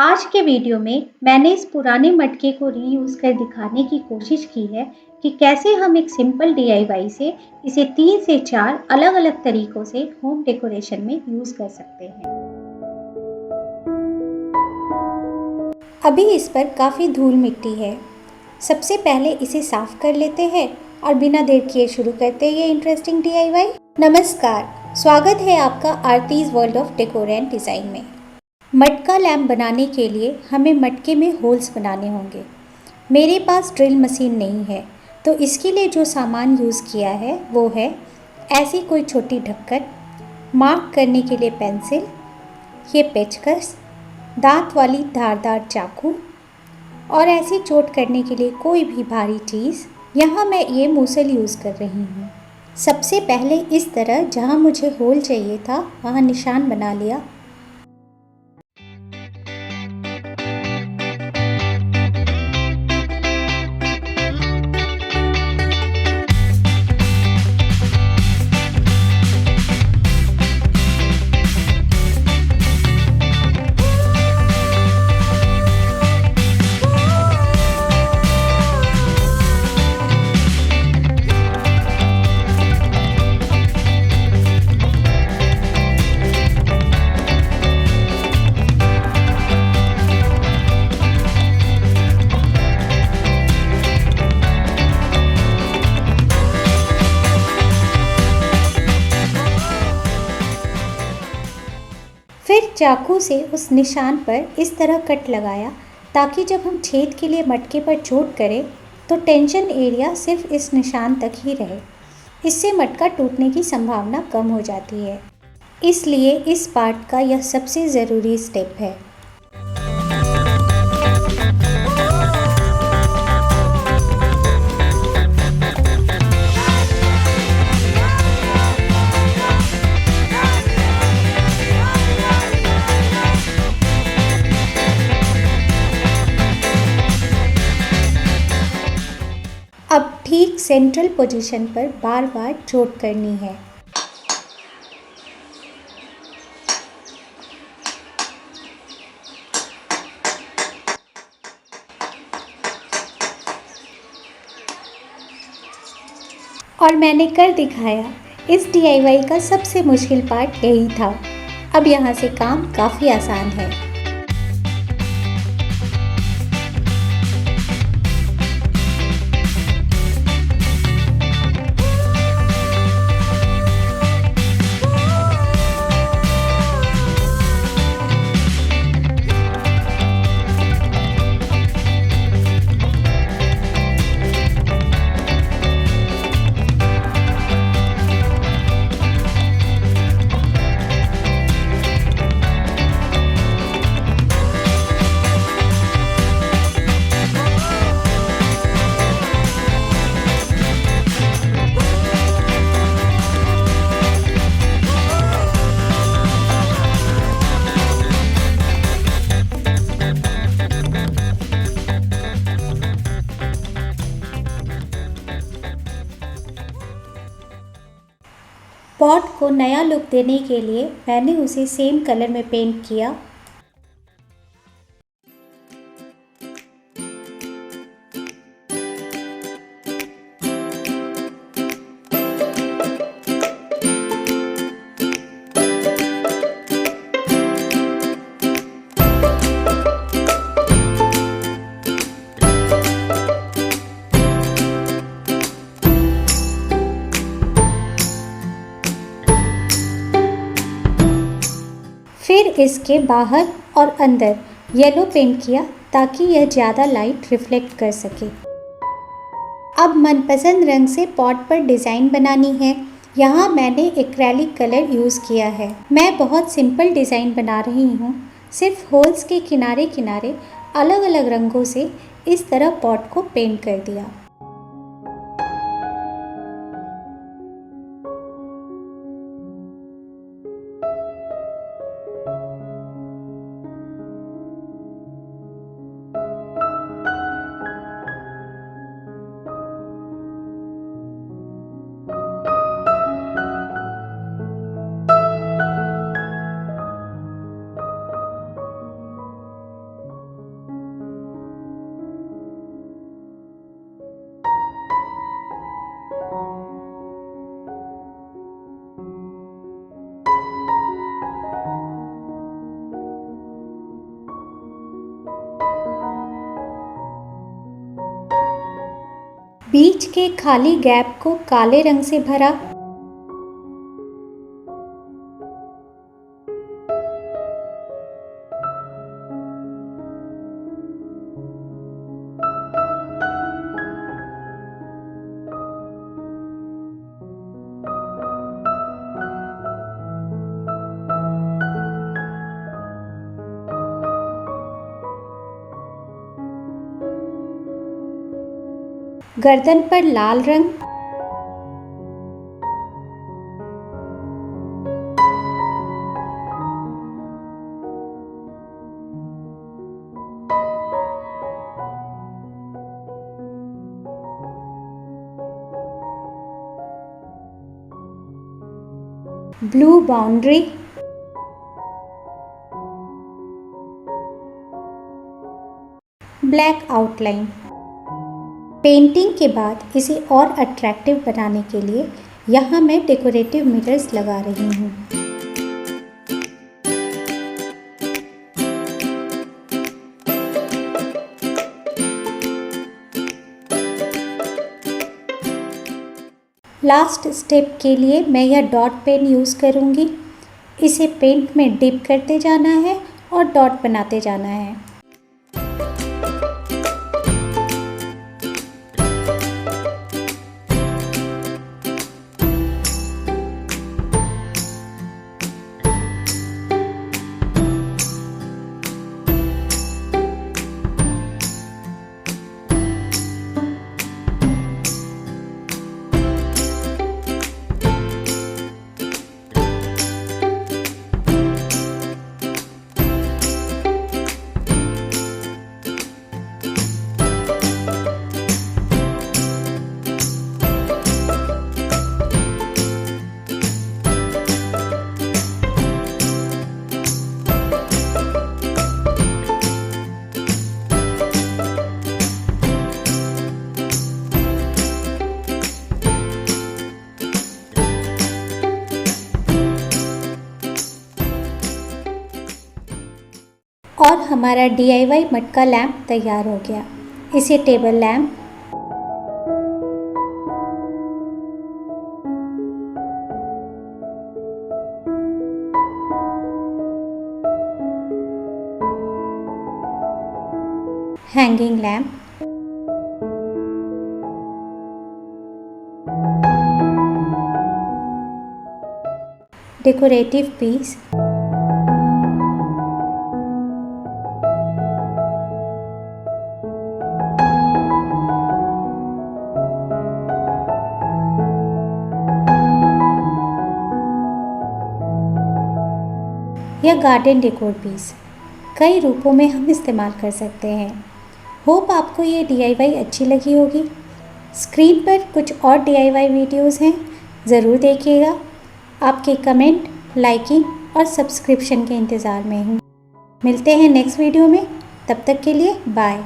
आज के वीडियो में मैंने इस पुराने मटके को रीयूज कर दिखाने की कोशिश की है कि कैसे हम एक सिंपल डीआईवाई से इसे 3 से 4 अलग-अलग तरीकों से होम डेकोरेशन में यूज कर सकते हैं। अभी इस पर काफ़ी धूल मिट्टी है। सबसे पहले इसे साफ कर लेते हैं और बिना देर किए शुरू करते हैं ये इंटरेस्टिंग डीआईवाई। नमस्कार, स्वागत है आपका Aarti's world of decor and design में। मटका लैंप बनाने के लिए हमें मटके में होल्स बनाने होंगे। मेरे पास ड्रिल मशीन नहीं है, तो इसके लिए जो सामान यूज़ किया है वो है ऐसी कोई छोटी ढक्कन, मार्क करने के लिए पेंसिल, ये पेचकस, दांत वाली धारदार चाकू और ऐसी चोट करने के लिए कोई भी भारी चीज़। यहाँ मैं ये मूसल यूज़ कर रही हूँ। सबसे पहले इस तरह जहाँ मुझे होल चाहिए था वहाँ निशान बना लिया। फिर चाकू से उस निशान पर इस तरह कट लगाया ताकि जब हम छेद के लिए मटके पर चोट करें तो टेंशन एरिया सिर्फ इस निशान तक ही रहे। इससे मटका टूटने की संभावना कम हो जाती है। इसलिए इस पार्ट का यह सबसे ज़रूरी स्टेप है। अब ठीक सेंट्रल पोजीशन पर बार बार चोट करनी है। और मैंने कर दिखाया। इस डीआईवाई का सबसे मुश्किल पार्ट यही था। अब यहाँ से काम काफ़ी आसान है। पॉट को नया लुक देने के लिए मैंने उसे सेम कलर में पेंट किया। फिर इसके बाहर और अंदर येलो पेंट किया ताकि यह ज़्यादा लाइट रिफ्लेक्ट कर सके। अब मनपसंद रंग से पॉट पर डिज़ाइन बनानी है। यहाँ मैंने एक्रेलिक कलर यूज़ किया है। मैं बहुत सिंपल डिज़ाइन बना रही हूँ। सिर्फ होल्स के किनारे किनारे अलग अलग रंगों से इस तरह पॉट को पेंट कर दिया। बीच के खाली गैप को काले रंग से भरा। गर्दन पर लाल रंग, blue boundary, black outline. Painting के बाद इसे और अट्रैक्टिव बनाने के लिए यहाँ मैं डेकोरेटिव मिरर्स लगा रही हूँ। लास्ट स्टेप के लिए मैं यह डॉट पेन यूज़ करूँगी। इसे पेंट में डिप करते जाना है और डॉट बनाते जाना है। और हमारा DIY मटका लैंप तैयार हो गया। इसे table lamp, hanging lamp, decorative piece, या गार्डन डेकोर पीस। कई रूपों में हम इस्तेमाल कर सकते हैं। होप आपको ये DIY अच्छी लगी होगी। स्क्रीन पर कुछ और DIY वीडियोस हैं, ज़रूर देखिएगा। आपके कमेंट, लाइकिंग और सब्सक्रिप्शन के इंतज़ार में हूँ। मिलते हैं नेक्स्ट वीडियो में, तब तक के लिए बाय।